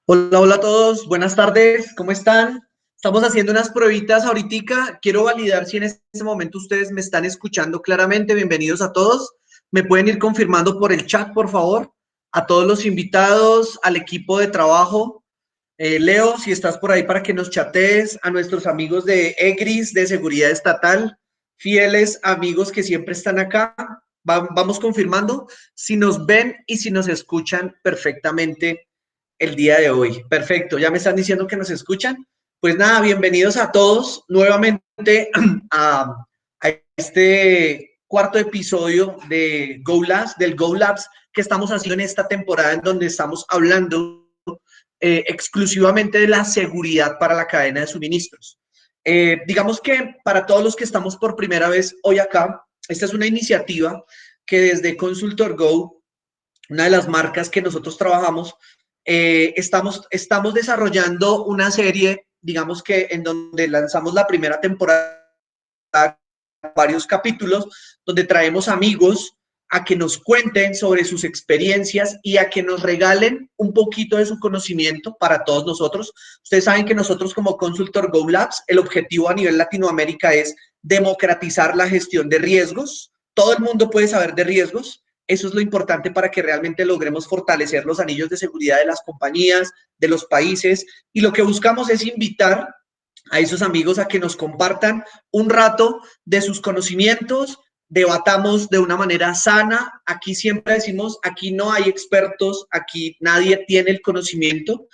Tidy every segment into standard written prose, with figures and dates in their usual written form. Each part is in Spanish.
Hola, hola a todos, buenas tardes, ¿cómo están? Estamos haciendo unas pruebitas ahorita, quiero validar si en este momento ustedes me están escuchando claramente, bienvenidos a todos, me pueden ir confirmando por el chat, por favor, a todos los invitados, al equipo de trabajo, Leo, si estás por ahí para que nos chatees, a nuestros amigos de EGRIS, de Seguridad Estatal, fieles amigos que siempre están acá, vamos confirmando si nos ven y si nos escuchan perfectamente el día de hoy. Perfecto, ya me están diciendo que nos escuchan. Pues nada, bienvenidos a todos nuevamente a este cuarto episodio de Go Labs, del Go Labs que estamos haciendo en esta temporada en donde estamos hablando exclusivamente de la seguridad para la cadena de suministros. Digamos que para todos los que estamos por primera vez hoy acá, esta es una iniciativa que desde Consultor Go, una de las marcas que nosotros trabajamos, estamos desarrollando una serie, digamos que en donde lanzamos la primera temporada, varios capítulos, donde traemos amigos a que nos cuenten sobre sus experiencias y a que nos regalen un poquito de su conocimiento para todos nosotros. Ustedes saben que nosotros como Consultor Go Labs, el objetivo a nivel Latinoamérica es democratizar la gestión de riesgos. Todo el mundo puede saber de riesgos. Eso es lo importante para que realmente logremos fortalecer los anillos de seguridad de las compañías, de los países. Y lo que buscamos es invitar a esos amigos a que nos compartan un rato de sus conocimientos, debatamos de una manera sana. Aquí siempre decimos, aquí no hay expertos, aquí nadie tiene el conocimiento.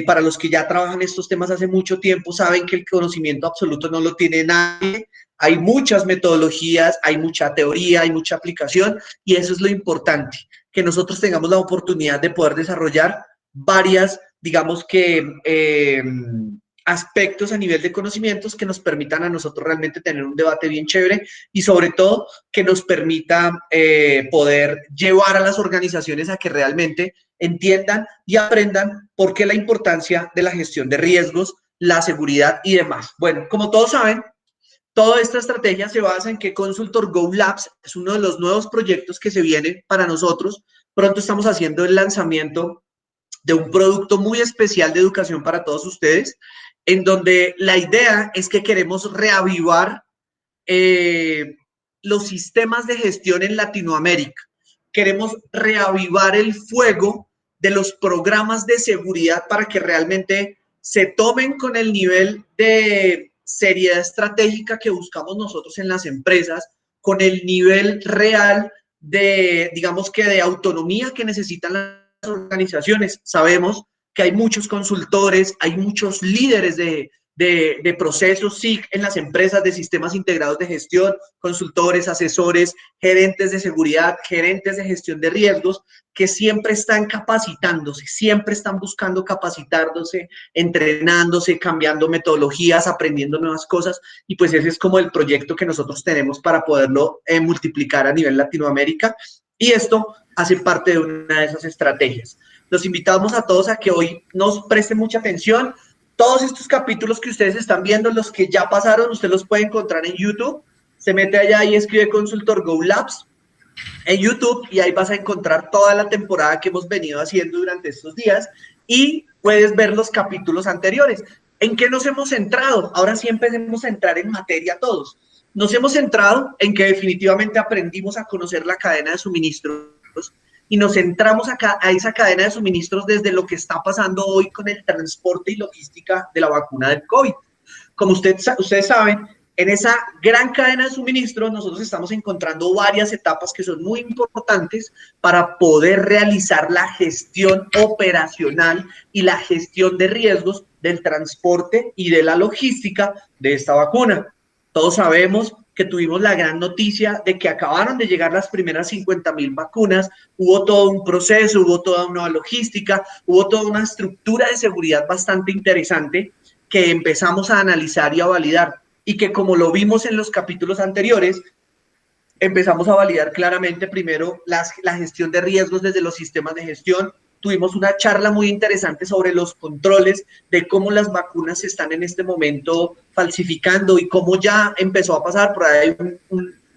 Para los que ya trabajan estos temas hace mucho tiempo, saben que el conocimiento absoluto no lo tiene nadie. Hay muchas metodologías, hay mucha teoría, hay mucha aplicación y eso es lo importante, que nosotros tengamos la oportunidad de poder desarrollar varias, digamos que, aspectos a nivel de conocimientos que nos permitan a nosotros realmente tener un debate bien chévere y sobre todo que nos permita poder llevar a las organizaciones a que realmente entiendan y aprendan por qué la importancia de la gestión de riesgos, la seguridad y demás. Bueno, como todos saben, toda esta estrategia se basa en que Consultor Go Labs es uno de los nuevos proyectos que se viene para nosotros. Pronto estamos haciendo el lanzamiento de un producto muy especial de educación para todos ustedes, en donde la idea es que queremos reavivar los sistemas de gestión en Latinoamérica. Queremos reavivar el fuego de los programas de seguridad para que realmente se tomen con el nivel de seriedad estratégica que buscamos nosotros en las empresas, con el nivel real de, digamos que de autonomía que necesitan las organizaciones. Sabemos que hay muchos consultores, hay muchos líderes de procesos SIC en las empresas, de sistemas integrados de gestión, consultores, asesores, gerentes de seguridad, gerentes de gestión de riesgos, que siempre están capacitándose, siempre están buscando capacitándose, entrenándose, cambiando metodologías, aprendiendo nuevas cosas, y pues ese es como el proyecto que nosotros tenemos para poderlo multiplicar a nivel Latinoamérica, y esto hace parte de una de esas estrategias. Los invitamos a todos a que hoy nos presten mucha atención. Todos estos capítulos que ustedes están viendo, los que ya pasaron, usted los puede encontrar en YouTube. Se mete allá y escribe Consultor Go Labs en YouTube y ahí vas a encontrar toda la temporada que hemos venido haciendo durante estos días y puedes ver los capítulos anteriores. ¿En qué nos hemos centrado? Ahora sí empecemos a entrar en materia todos. Nos hemos centrado en que definitivamente aprendimos a conocer la cadena de suministros y nos centramos acá a esa cadena de suministros desde lo que está pasando hoy con el transporte y logística de la vacuna del COVID. Como ustedes saben, en esa gran cadena de suministros nosotros estamos encontrando varias etapas que son muy importantes para poder realizar la gestión operacional y la gestión de riesgos del transporte y de la logística de esta vacuna. Todos sabemos que tuvimos la gran noticia de que acabaron de llegar las primeras 50,000 vacunas, hubo todo un proceso, hubo toda una logística, hubo toda una estructura de seguridad bastante interesante que empezamos a analizar y a validar y que, como lo vimos en los capítulos anteriores, empezamos a validar claramente primero la gestión de riesgos desde los sistemas de gestión. Tuvimos una charla muy interesante sobre los controles de cómo las vacunas se están en este momento falsificando y cómo ya empezó a pasar por ahí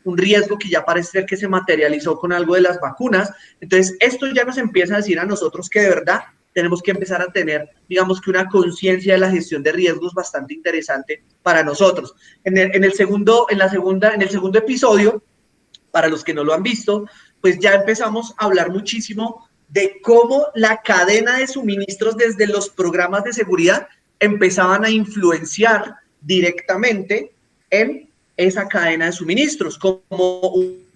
un riesgo que ya parece ser que se materializó con algo de las vacunas. Entonces, esto ya nos empieza a decir a nosotros que de verdad tenemos que empezar a tener, digamos que una conciencia de la gestión de riesgos bastante interesante para nosotros. En el segundo episodio, para los que no lo han visto, pues ya empezamos a hablar muchísimo de cómo la cadena de suministros desde los programas de seguridad empezaban a influenciar directamente en esa cadena de suministros, como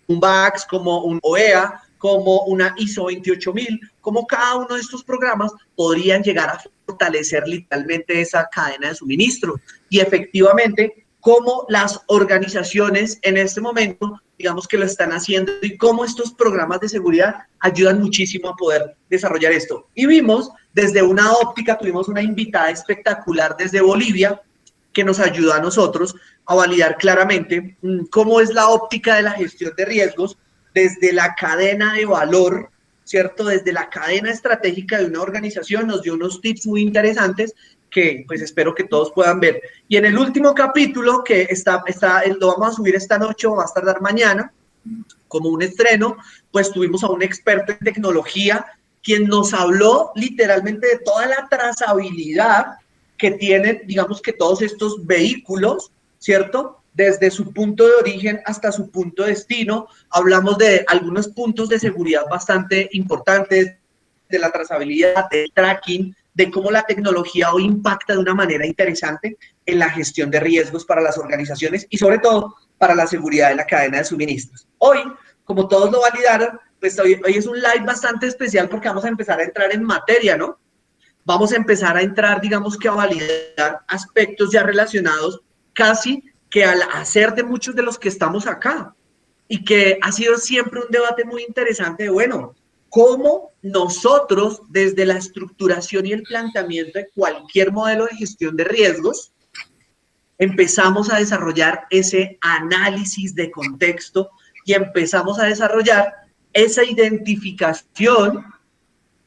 un VAX, como un OEA, como una ISO 28000, como cada uno de estos programas podrían llegar a fortalecer literalmente esa cadena de suministro. Y efectivamente, cómo las organizaciones en este momento, digamos que lo están haciendo y cómo estos programas de seguridad ayudan muchísimo a poder desarrollar esto. Y vimos desde una óptica, tuvimos una invitada espectacular desde Bolivia, que nos ayuda a nosotros a validar claramente cómo es la óptica de la gestión de riesgos desde la cadena de valor, ¿cierto? Desde la cadena estratégica de una organización, nos dio unos tips muy interesantes que pues espero que todos puedan ver. Y en el último capítulo, que lo vamos a subir esta noche o va a tardar mañana, como un estreno, pues tuvimos a un experto en tecnología quien nos habló literalmente de toda la trazabilidad que tienen, digamos que todos estos vehículos, ¿cierto? Desde su punto de origen hasta su punto de destino. Hablamos de algunos puntos de seguridad bastante importantes, de la trazabilidad, del tracking, de cómo la tecnología hoy impacta de una manera interesante en la gestión de riesgos para las organizaciones y sobre todo para la seguridad de la cadena de suministros. Hoy, como todos lo validaron, pues hoy es un live bastante especial porque vamos a empezar a entrar en materia, ¿no? Vamos a empezar a entrar, digamos que a validar aspectos ya relacionados casi que al hacer de muchos de los que estamos acá y que ha sido siempre un debate muy interesante de, bueno, cómo nosotros desde la estructuración y el planteamiento de cualquier modelo de gestión de riesgos empezamos a desarrollar ese análisis de contexto y empezamos a desarrollar esa identificación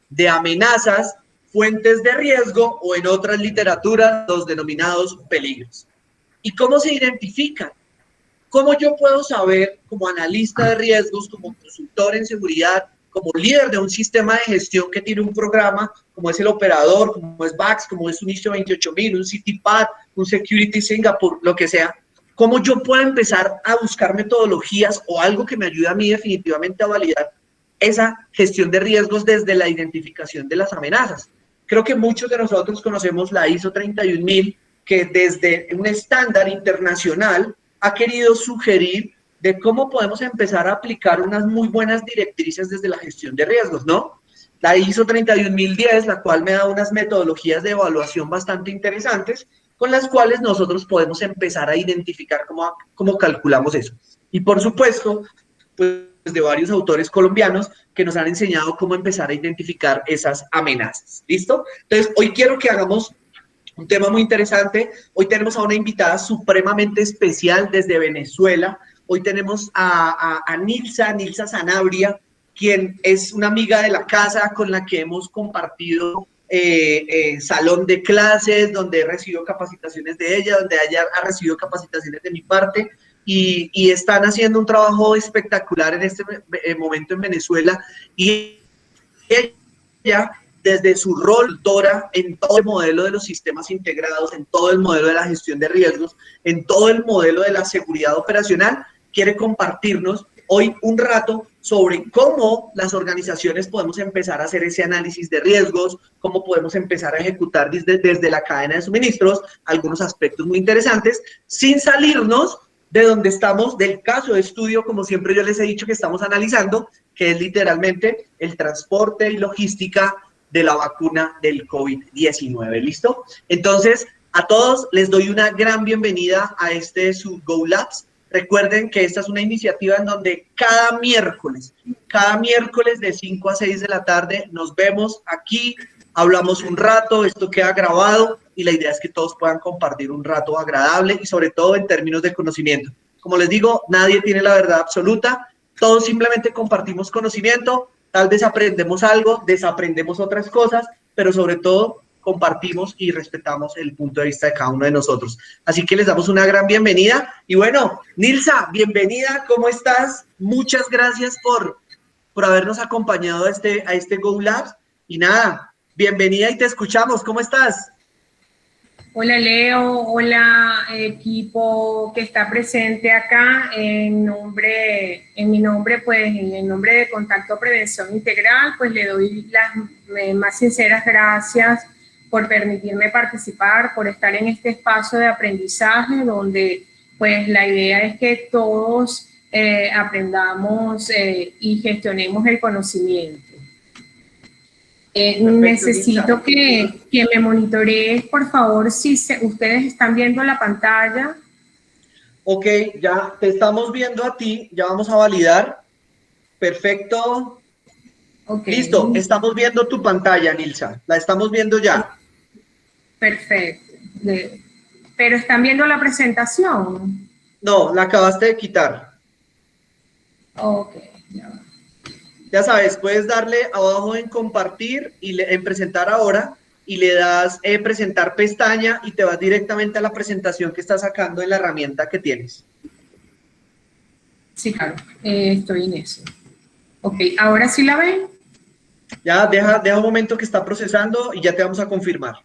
de amenazas, fuentes de riesgo o en otras literaturas los denominados peligros. ¿Y cómo se identifican? ¿Cómo yo puedo saber como analista de riesgos, como consultor en seguridad, como líder de un sistema de gestión que tiene un programa como es el operador, como es VAX, como es un ISO 28000, un CityPad, un Security Singapore, lo que sea? ¿Cómo yo puedo empezar a buscar metodologías o algo que me ayude a mí definitivamente a validar esa gestión de riesgos desde la identificación de las amenazas? Creo que muchos de nosotros conocemos la ISO 31000, que desde un estándar internacional ha querido sugerir de cómo podemos empezar a aplicar unas muy buenas directrices desde la gestión de riesgos, ¿no? La ISO 31010, la cual me da unas metodologías de evaluación bastante interesantes, con las cuales nosotros podemos empezar a identificar cómo calculamos eso. Y por supuesto, pues de varios autores colombianos que nos han enseñado cómo empezar a identificar esas amenazas. ¿Listo? Entonces, hoy quiero que hagamos un tema muy interesante. Hoy tenemos a una invitada supremamente especial desde Venezuela. Hoy tenemos a Nilsa Sanabria, quien es una amiga de la casa con la que hemos compartido salón de clases, donde he recibido capacitaciones de ella, donde ella ha recibido capacitaciones de mi parte. Y están haciendo un trabajo espectacular en este momento en Venezuela. Y ella, desde su rol en todo el modelo de los sistemas integrados, en todo el modelo de la gestión de riesgos, en todo el modelo de la seguridad operacional, quiere compartirnos hoy un rato sobre cómo las organizaciones podemos empezar a hacer ese análisis de riesgos, cómo podemos empezar a ejecutar desde la cadena de suministros algunos aspectos muy interesantes, sin salirnos de donde estamos, del caso de estudio, como siempre yo les he dicho que estamos analizando, que es literalmente el transporte y logística de la vacuna del COVID-19, ¿listo? Entonces, a todos les doy una gran bienvenida a su Go Labs. Recuerden que esta es una iniciativa en donde cada miércoles de 5 a 6 de la tarde nos vemos aquí, hablamos un rato, esto queda grabado y la idea es que todos puedan compartir un rato agradable y sobre todo en términos de conocimiento. Como les digo, nadie tiene la verdad absoluta, todos simplemente compartimos conocimiento, tal vez aprendemos algo, desaprendemos otras cosas, pero sobre todo compartimos y respetamos el punto de vista de cada uno de nosotros. Así que les damos una gran bienvenida. Y bueno, Nilsa, bienvenida, ¿cómo estás? Muchas gracias por habernos acompañado a este Go Labs. Y nada, bienvenida y te escuchamos. ¿Cómo estás? Hola Leo, hola equipo que está presente acá en mi nombre, pues en el nombre de Contacto Prevención Integral, pues le doy las más sinceras gracias por permitirme participar, por estar en este espacio de aprendizaje donde pues la idea es que todos aprendamos y gestionemos el conocimiento. Perfecto, Necesito Nilsa. que me monitorees, por favor, si ustedes están viendo la pantalla. Ok, ya te estamos viendo a ti, ya vamos a validar. Perfecto. Ok, Listo, estamos viendo tu pantalla, Nilsa. La estamos viendo ya. perfecto. Pero están viendo la presentación. No, la acabaste de quitar. Ok, ya va. Ya sabes, puedes darle abajo en compartir y en presentar ahora y le das presentar pestaña y te vas directamente a la presentación que estás sacando en la herramienta que tienes. Sí, claro, estoy en eso. Ok, ¿ahora sí la ven? Ya, deja un momento que está procesando y ya te vamos a confirmar.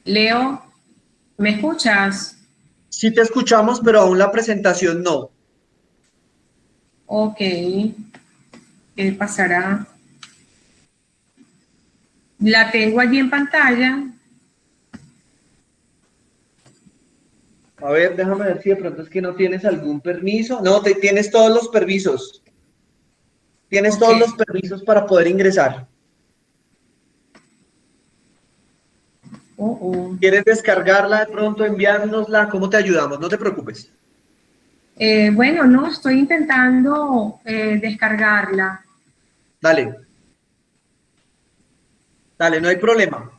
Leo, ¿me escuchas? Sí te escuchamos, pero aún la presentación no. Ok, ¿qué pasará? La tengo allí en pantalla. A ver, déjame ver si de pronto es que no tienes algún permiso. No, tienes todos los permisos. Tienes Ok. todos los permisos para poder ingresar. Oh, oh. ¿Quieres descargarla de pronto, enviárnosla? ¿Cómo te ayudamos? No te preocupes. Bueno, no, estoy intentando descargarla. Dale, dale, no hay problema. A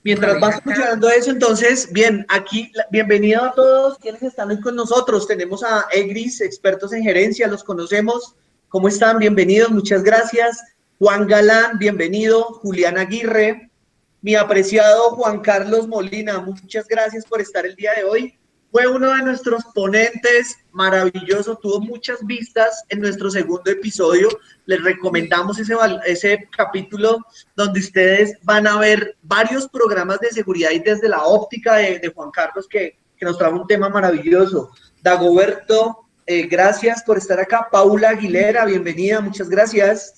Mientras ver, vas acá. solucionando eso, entonces, bien, aquí, bienvenido a todos quienes están hoy con nosotros. Tenemos a Egris, expertos en gerencia, los conocemos. ¿Cómo están? Bienvenidos, muchas gracias. Juan Galán, bienvenido. Julián Aguirre, mi apreciado Juan Carlos Molina, muchas gracias por estar el día de hoy. Fue uno de nuestros ponentes, maravilloso, tuvo muchas vistas en nuestro segundo episodio. Les recomendamos ese capítulo donde ustedes van a ver varios programas de seguridad y desde la óptica de Juan Carlos que nos trajo un tema maravilloso. Dagoberto, gracias por estar acá. Paula Aguilera, bienvenida, muchas gracias.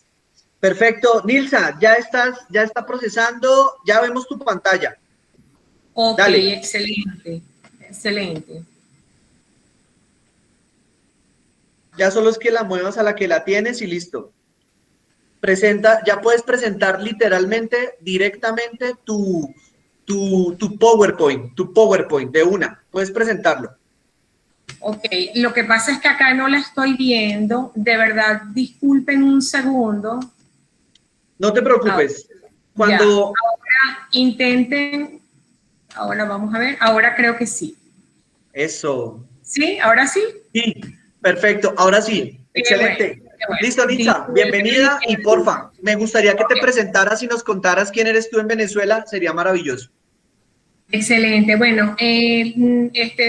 Perfecto. Nilsa, ya está procesando, ya vemos tu pantalla. Ok, Dale. excelente, excelente. Ya solo es que la muevas a la que la tienes y listo. Ya puedes presentar literalmente, directamente tu PowerPoint de una. Puedes presentarlo. Ok, lo que pasa es que acá no la estoy viendo. De verdad, disculpen un segundo. No te Ahora, preocupes. ya, Cuando... ahora intenten. Ahora vamos a ver. Ahora creo que sí. Eso. ¿Sí? ¿Ahora sí? Sí, perfecto. Ahora sí. Qué bueno, Excelente. qué bueno. Listo, Nilsa. Disculpen. Bienvenida y porfa, me gustaría que te Ok. presentaras y nos contaras quién eres tú en Venezuela. Sería maravilloso. Excelente. Bueno,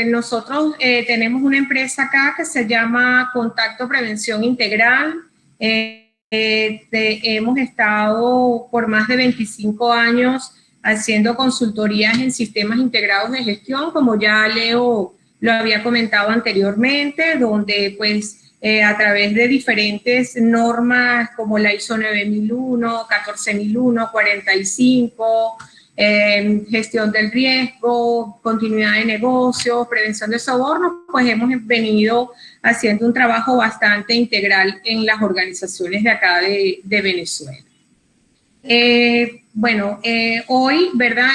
nosotros tenemos una empresa acá que se llama Contacto Prevención Integral. Hemos estado por más de 25 años haciendo consultorías en sistemas integrados de gestión, como ya Leo lo había comentado anteriormente, donde pues a través de diferentes normas como la ISO 9001, 14001, 45, gestión del riesgo, continuidad de negocios, prevención de sobornos, pues hemos venido haciendo un trabajo bastante integral en las organizaciones de acá de Venezuela. Hoy, ¿verdad?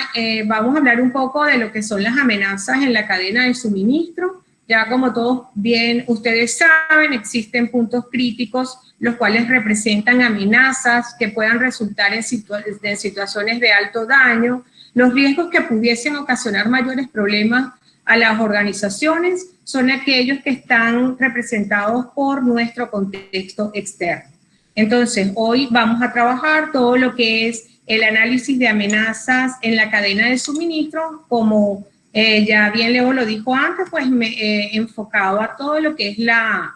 Vamos a hablar un poco de lo que son las amenazas en la cadena de suministro. Ya como todos bien ustedes saben, existen puntos críticos los cuales representan amenazas que puedan resultar en situaciones de alto daño, los riesgos que pudiesen ocasionar mayores problemas a las organizaciones son aquellos que están representados por nuestro contexto externo. Entonces, hoy vamos a trabajar todo lo que es el análisis de amenazas en la cadena de suministro, como ya bien Leo lo dijo antes, pues enfocado a todo lo que es la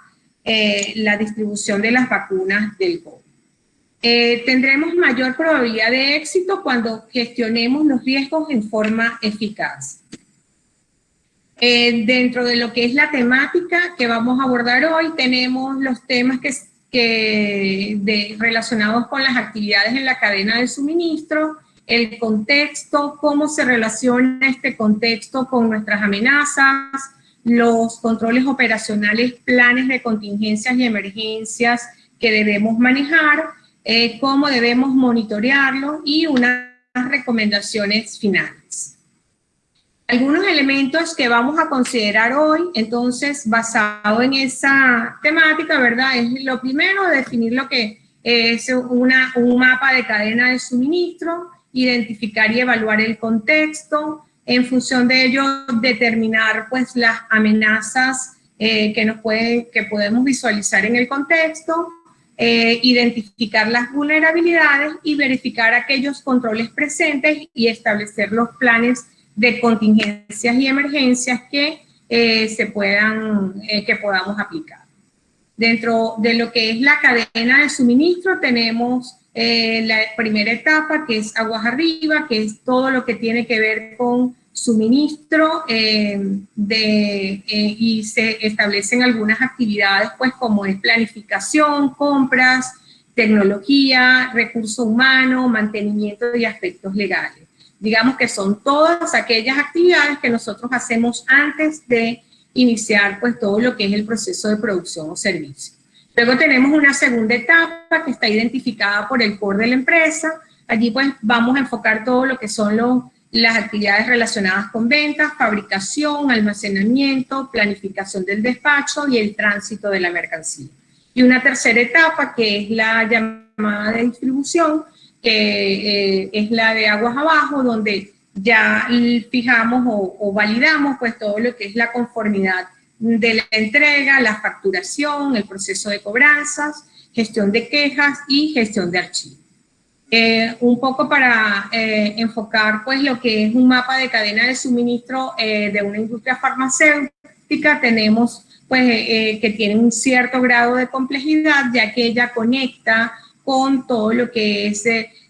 distribución de las vacunas del COVID. Tendremos mayor probabilidad de éxito cuando gestionemos los riesgos en forma eficaz. Dentro de lo que es la temática que vamos a abordar hoy, tenemos los temas relacionados con las actividades en la cadena de suministro, el contexto, cómo se relaciona este contexto con nuestras amenazas, los controles operacionales, planes de contingencias y emergencias que debemos manejar, cómo debemos monitorearlo y unas recomendaciones finales. Algunos elementos que vamos a considerar hoy, entonces, basado en esa temática, ¿verdad? Es lo primero, definir lo que es un mapa de cadena de suministro, identificar y evaluar el contexto, en función de ello determinar pues las amenazas que podemos visualizar en el contexto, identificar las vulnerabilidades y verificar aquellos controles presentes y establecer los planes de contingencias y emergencias que podamos aplicar. Dentro de lo que es la cadena de suministro tenemos la primera etapa, que es aguas arriba, que es todo lo que tiene que ver con suministro y se establecen algunas actividades pues como es planificación, compras, tecnología, recurso humano, mantenimiento y aspectos legales. Digamos que son todas aquellas actividades que nosotros hacemos antes de iniciar pues todo lo que es el proceso de producción o servicio. Luego tenemos una segunda etapa que está identificada por el core de la empresa. Allí pues vamos a enfocar todo lo que son las actividades relacionadas con ventas, fabricación, almacenamiento, planificación del despacho y el tránsito de la mercancía. Y una tercera etapa que es la llamada de distribución, que es la de aguas abajo, donde ya fijamos o validamos pues todo lo que es la conformidad de la entrega, la facturación, el proceso de cobranzas, gestión de quejas y gestión de archivos. Un poco para enfocar pues lo que es un mapa de cadena de suministro de una industria farmacéutica, tenemos pues que tiene un cierto grado de complejidad, ya que ella conecta con todo lo que es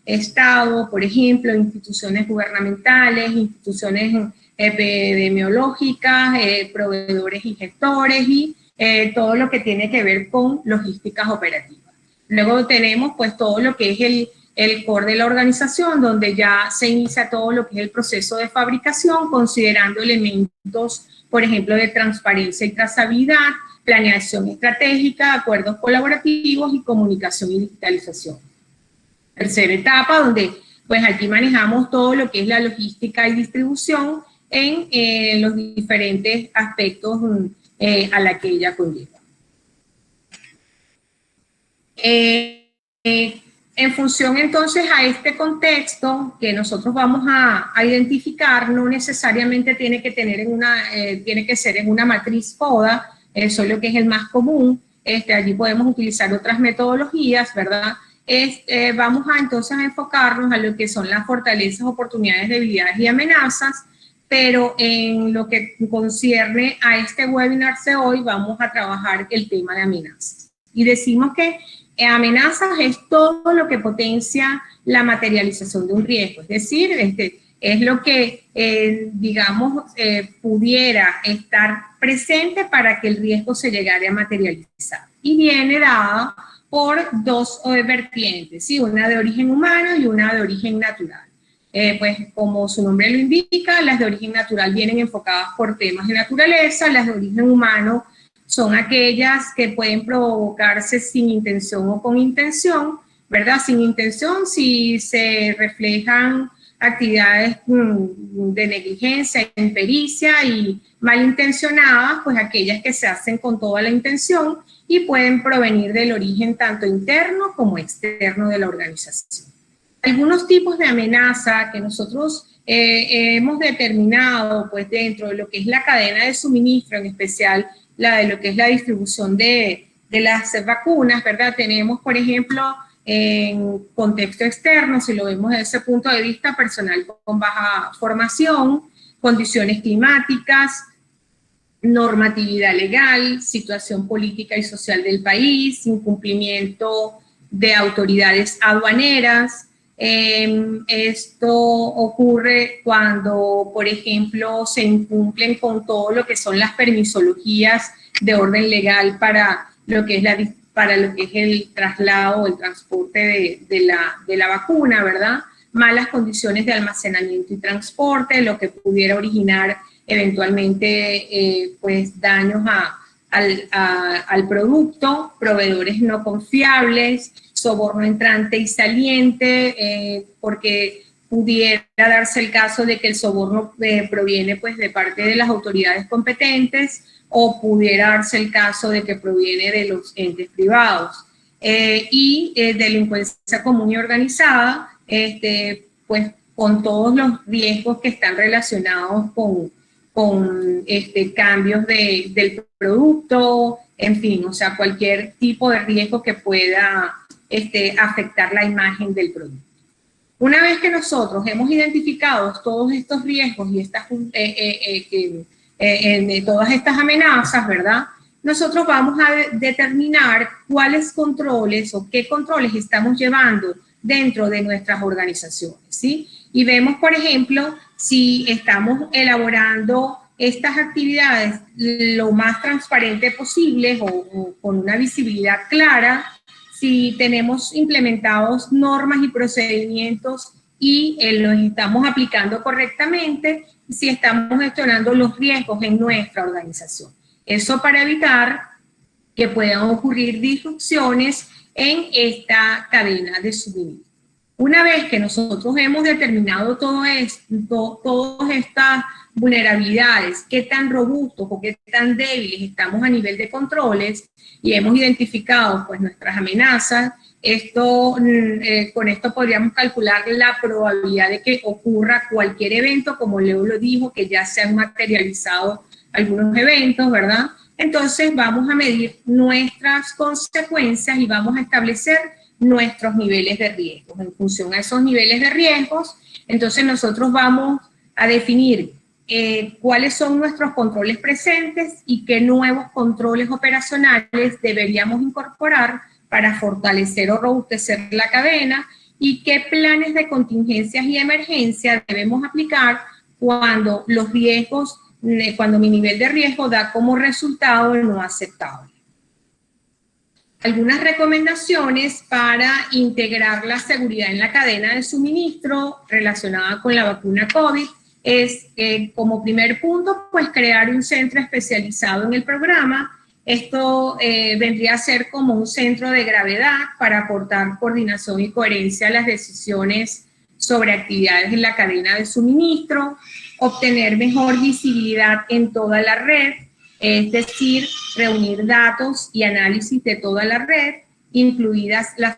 Estado, por ejemplo, instituciones gubernamentales, instituciones epidemiológicas, proveedores y gestores y todo lo que tiene que ver con logísticas operativas. Luego tenemos pues todo lo que es el core de la organización, donde ya se inicia todo lo que es el proceso de fabricación, considerando elementos, por ejemplo, de transparencia y trazabilidad, planeación estratégica, acuerdos colaborativos y comunicación y digitalización. Tercera etapa, donde pues aquí manejamos todo lo que es la logística y distribución en los diferentes aspectos a la que ella conlleva. En función entonces a este contexto que nosotros vamos a identificar, no necesariamente tiene que ser en una matriz FODA, eso es lo que es el más común. Allí podemos utilizar otras metodologías, ¿verdad? Vamos entonces a enfocarnos a lo que son las fortalezas, oportunidades, debilidades y amenazas, pero en lo que concierne a este webinar de hoy vamos a trabajar el tema de amenazas. Y decimos que amenazas es todo lo que potencia la materialización de un riesgo, es decir, es lo que, digamos, pudiera estar presente para que el riesgo se llegara a materializar. Y viene dada por dos vertientes, ¿sí? Una de origen humano y una de origen natural. Pues como su nombre lo indica, las de origen natural vienen enfocadas por temas de naturaleza, las de origen humano son aquellas que pueden provocarse sin intención o con intención, ¿verdad? Sin intención, si se reflejan actividades de negligencia, impericia y malintencionadas, pues aquellas que se hacen con toda la intención y pueden provenir del origen tanto interno como externo de la organización. Algunos tipos de amenaza que nosotros hemos determinado pues dentro de lo que es la cadena de suministro, en especial la de lo que es la distribución de de las vacunas, ¿verdad? Tenemos, por ejemplo, en contexto externo, si lo vemos desde ese punto de vista, personal con baja formación, condiciones climáticas, normatividad legal, situación política y social del país, incumplimiento de autoridades aduaneras. Esto ocurre cuando, por ejemplo, se incumplen con todo lo que son las permisologías de orden legal para lo que es el traslado o el transporte de la vacuna, ¿verdad? Malas condiciones de almacenamiento y transporte, lo que pudiera originar eventualmente pues daños al producto, proveedores no confiables, soborno entrante y saliente, porque pudiera darse el caso de que el soborno proviene pues de parte de las autoridades competentes, o pudiera darse el caso de que proviene de los entes privados. Y delincuencia común y organizada, pues con todos los riesgos que están relacionados con cambios del producto, en fin, o sea, cualquier tipo de riesgo que pueda afectar la imagen del producto. Una vez que nosotros hemos identificado todos estos riesgos y todas estas amenazas, ¿verdad? Nosotros vamos a determinar cuáles controles o qué controles estamos llevando dentro de nuestras organizaciones, ¿sí? Y vemos, por ejemplo, si estamos elaborando estas actividades lo más transparente posible o con una visibilidad clara, si tenemos implementados normas y procedimientos y los estamos aplicando correctamente, si estamos gestionando los riesgos en nuestra organización. Eso para evitar que puedan ocurrir disrupciones en esta cadena de suministro. Una vez que nosotros hemos determinado todas estas vulnerabilidades, qué tan robustos o qué tan débiles estamos a nivel de controles, y hemos identificado pues nuestras amenazas, con esto podríamos calcular la probabilidad de que ocurra cualquier evento, como Leo lo dijo, que ya se han materializado algunos eventos, ¿verdad? Entonces vamos a medir nuestras consecuencias y vamos a establecer nuestros niveles de riesgos. En función a esos niveles de riesgos, entonces nosotros vamos a definir cuáles son nuestros controles presentes y qué nuevos controles operacionales deberíamos incorporar para fortalecer o robustecer la cadena, y qué planes de contingencias y emergencia debemos aplicar cuando los riesgos, cuando mi nivel de riesgo da como resultado el no aceptable. Algunas recomendaciones para integrar la seguridad en la cadena de suministro relacionada con la vacuna COVID es, como primer punto, pues crear un centro especializado en el programa. Esto vendría a ser como un centro de gravedad para aportar coordinación y coherencia a las decisiones sobre actividades en la cadena de suministro, obtener mejor visibilidad en toda la red, es decir, reunir datos y análisis de toda la red, incluidas las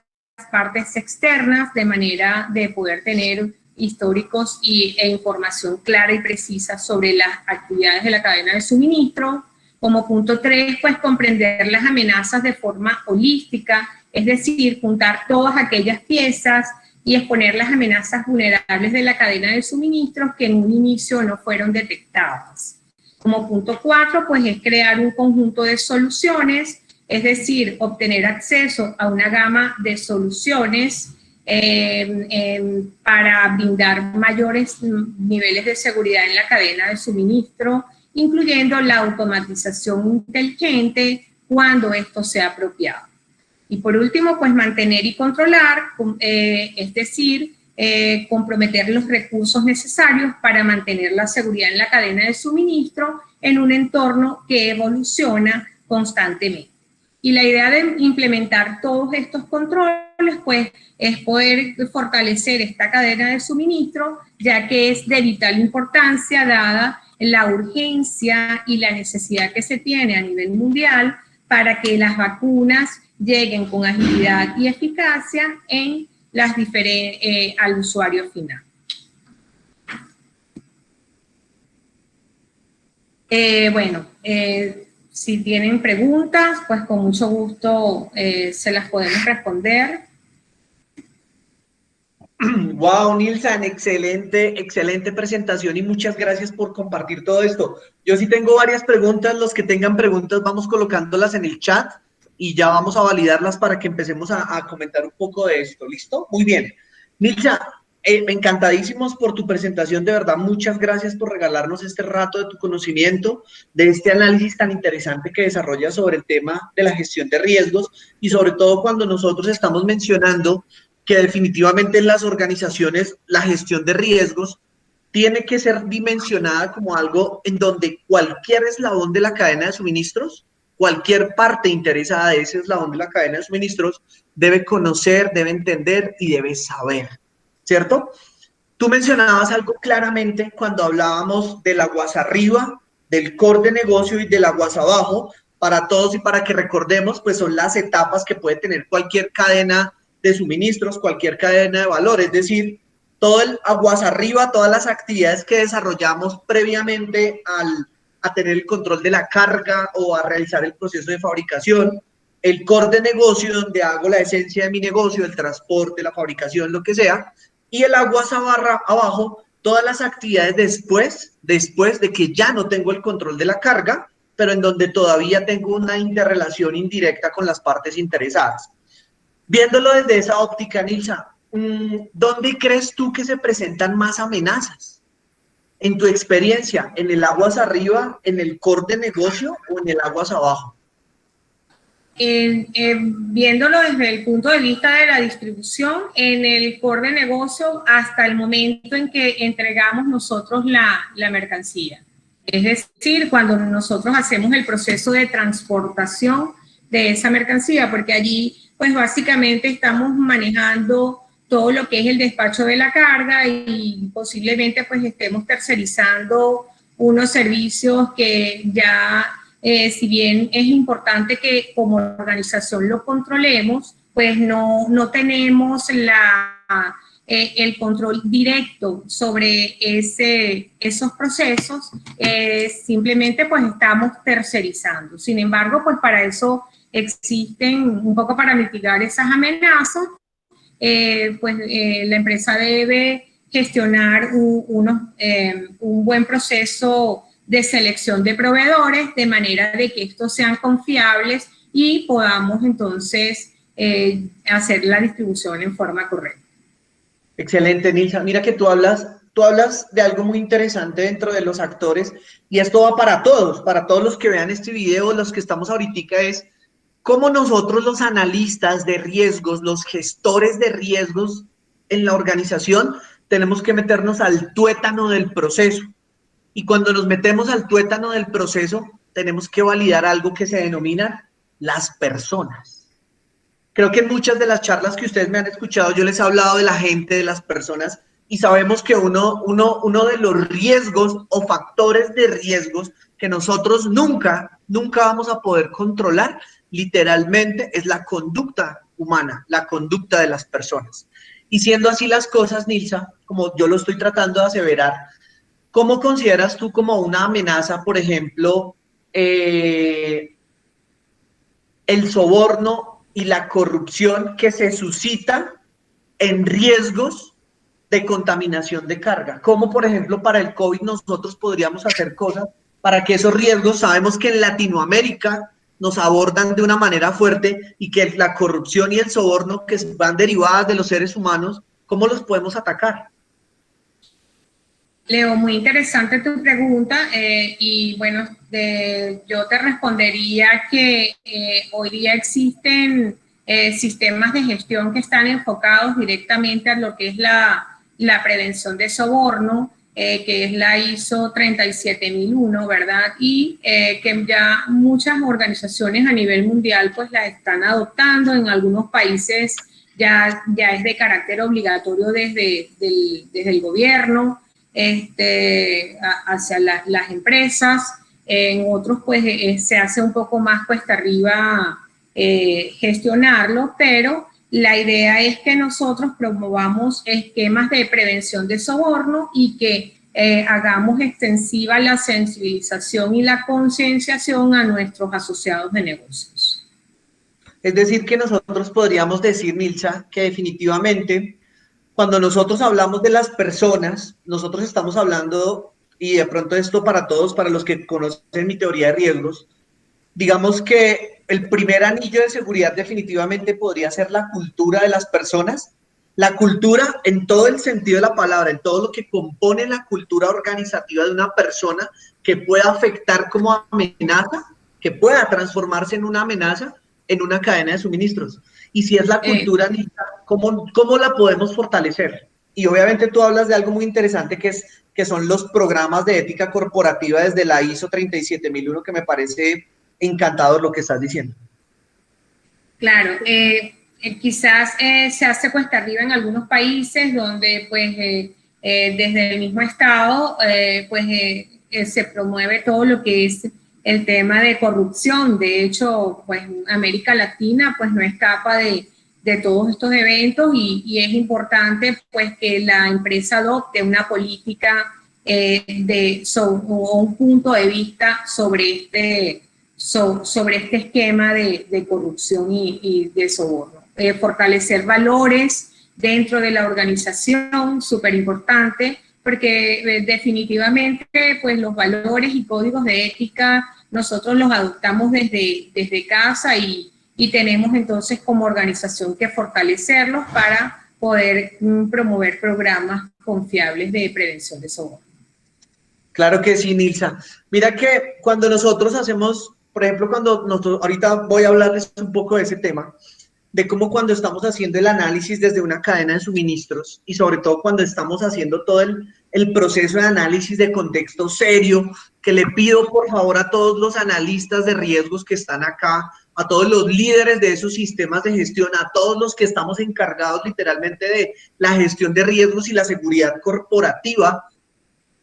partes externas, de manera de poder tener históricos e información clara y precisa sobre las actividades de la cadena de suministro. Como punto 3, pues comprender las amenazas de forma holística, es decir, juntar todas aquellas piezas y exponer las amenazas vulnerables de la cadena de suministro que en un inicio no fueron detectadas. Como punto 4, pues es crear un conjunto de soluciones, es decir, obtener acceso a una gama de soluciones para brindar mayores niveles de seguridad en la cadena de suministro, incluyendo la automatización inteligente cuando esto sea apropiado. Y por último, pues mantener y controlar, es decir, comprometer los recursos necesarios para mantener la seguridad en la cadena de suministro en un entorno que evoluciona constantemente. Y la idea de implementar todos estos controles, pues, es poder fortalecer esta cadena de suministro, ya que es de vital importancia dada la urgencia y la necesidad que se tiene a nivel mundial para que las vacunas lleguen con agilidad y eficacia en las al usuario final. si tienen preguntas, pues con mucho gusto se las podemos responder. Wow, Nilsan, excelente, excelente presentación y muchas gracias por compartir todo esto. Yo sí tengo varias preguntas, los que tengan preguntas vamos colocándolas en el chat y ya vamos a validarlas para que empecemos a comentar un poco de esto, ¿listo? Muy bien. Nilsan, encantadísimos por tu presentación, de verdad, muchas gracias por regalarnos este rato de tu conocimiento, de este análisis tan interesante que desarrollas sobre el tema de la gestión de riesgos y sobre todo cuando nosotros estamos mencionando que definitivamente en las organizaciones la gestión de riesgos tiene que ser dimensionada como algo en donde cualquier eslabón de la cadena de suministros, cualquier parte interesada de ese eslabón de la cadena de suministros debe conocer, debe entender y debe saber, ¿cierto? Tú mencionabas algo claramente cuando hablábamos del aguas arriba, del core de negocio y del aguas abajo. Para todos y para que recordemos, pues son las etapas que puede tener cualquier cadena de suministros, cualquier cadena de valor, es decir, todo el aguas arriba, todas las actividades que desarrollamos previamente a tener el control de la carga o a realizar el proceso de fabricación, el core de negocio donde hago la esencia de mi negocio, el transporte, la fabricación, lo que sea, y el aguas abajo, todas las actividades después de que ya no tengo el control de la carga, pero en donde todavía tengo una interrelación indirecta con las partes interesadas. Viéndolo desde esa óptica, Nilsa, ¿dónde crees tú que se presentan más amenazas? En tu experiencia, ¿en el aguas arriba, en el core de negocio o en el aguas abajo? Viéndolo desde el punto de vista de la distribución, en el core de negocio hasta el momento en que entregamos nosotros la mercancía. Es decir, cuando nosotros hacemos el proceso de transportación de esa mercancía, porque allí pues básicamente estamos manejando todo lo que es el despacho de la carga y posiblemente pues estemos tercerizando unos servicios que ya, si bien es importante que como organización lo controlemos, pues no tenemos el control directo sobre esos procesos, simplemente pues estamos tercerizando. Sin embargo, pues para eso existen, un poco para mitigar esas amenazas, la empresa debe gestionar un buen proceso de selección de proveedores de manera de que estos sean confiables y podamos entonces hacer la distribución en forma correcta. Excelente, Nilsa. Mira que tú hablas de algo muy interesante dentro de los actores y esto va para todos los que vean este video, los que estamos ahorita, es cómo nosotros los analistas de riesgos, los gestores de riesgos en la organización, tenemos que meternos al tuétano del proceso. Y cuando nos metemos al tuétano del proceso, tenemos que validar algo que se denomina las personas. Creo que en muchas de las charlas que ustedes me han escuchado, yo les he hablado de la gente, de las personas, y sabemos que uno de los riesgos o factores de riesgos que nosotros nunca vamos a poder controlar, literalmente, es la conducta humana, la conducta de las personas. Y siendo así las cosas, Nilsa, como yo lo estoy tratando de aseverar, ¿cómo consideras tú como una amenaza, por ejemplo, el soborno y la corrupción que se suscita en riesgos de contaminación de carga? ¿Cómo, por ejemplo, para el COVID nosotros podríamos hacer cosas para que esos riesgos, sabemos que en Latinoamérica nos abordan de una manera fuerte y que la corrupción y el soborno que van derivadas de los seres humanos, ¿cómo los podemos atacar? Leo, muy interesante tu pregunta y bueno, yo te respondería que hoy día existen sistemas de gestión que están enfocados directamente a lo que es la prevención de soborno, que es la ISO 37001, ¿verdad? Y que ya muchas organizaciones a nivel mundial pues la están adoptando. En algunos países ya es de carácter obligatorio desde el gobierno, hacia las empresas. En otros pues se hace un poco más cuesta arriba gestionarlo, pero la idea es que nosotros promovamos esquemas de prevención de soborno y que hagamos extensiva la sensibilización y la concienciación a nuestros asociados de negocios. Es decir, que nosotros podríamos decir, Nilsa, que definitivamente cuando nosotros hablamos de las personas, nosotros estamos hablando, y de pronto esto para todos, para los que conocen mi teoría de riesgos, digamos que el primer anillo de seguridad definitivamente podría ser la cultura de las personas. La cultura en todo el sentido de la palabra, en todo lo que compone la cultura organizativa de una persona que pueda afectar como amenaza, que pueda transformarse en una amenaza en una cadena de suministros. Y si es la cultura, ¿cómo la podemos fortalecer? Y obviamente tú hablas de algo muy interesante que son los programas de ética corporativa desde la ISO 37001, que me parece encantador lo que estás diciendo. Claro, quizás se hace cuesta arriba en algunos países donde pues desde el mismo Estado se promueve todo lo que es el tema de corrupción. De hecho, pues América Latina pues no escapa de todos estos eventos y es importante pues que la empresa adopte una política o un punto de vista sobre este esquema de corrupción y de soborno. Fortalecer valores dentro de la organización, súper importante, porque definitivamente pues los valores y códigos de ética nosotros los adoptamos desde casa y tenemos entonces como organización que fortalecerlos para poder promover programas confiables de prevención de soborno. Claro que sí, Nilsa. Mira que cuando nosotros hacemos, por ejemplo, ahorita voy a hablarles un poco de ese tema, de cómo cuando estamos haciendo el análisis desde una cadena de suministros y sobre todo cuando estamos haciendo todo el proceso de análisis de contexto serio, que le pido por favor a todos los analistas de riesgos que están acá, a todos los líderes de esos sistemas de gestión, a todos los que estamos encargados literalmente de la gestión de riesgos y la seguridad corporativa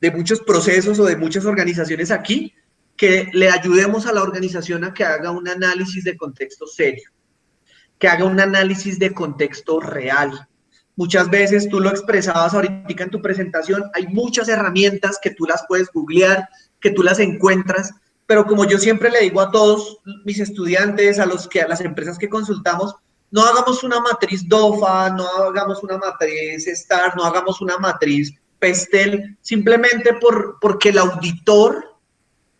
de muchos procesos o de muchas organizaciones aquí, que le ayudemos a la organización a que haga un análisis de contexto serio, que haga un análisis de contexto real. Muchas veces, tú lo expresabas ahorita en tu presentación, hay muchas herramientas que tú las puedes googlear, que tú las encuentras, pero como yo siempre le digo a todos mis estudiantes, a las empresas que consultamos, no hagamos una matriz DOFA, no hagamos una matriz STAR, no hagamos una matriz PESTEL, simplemente porque el auditor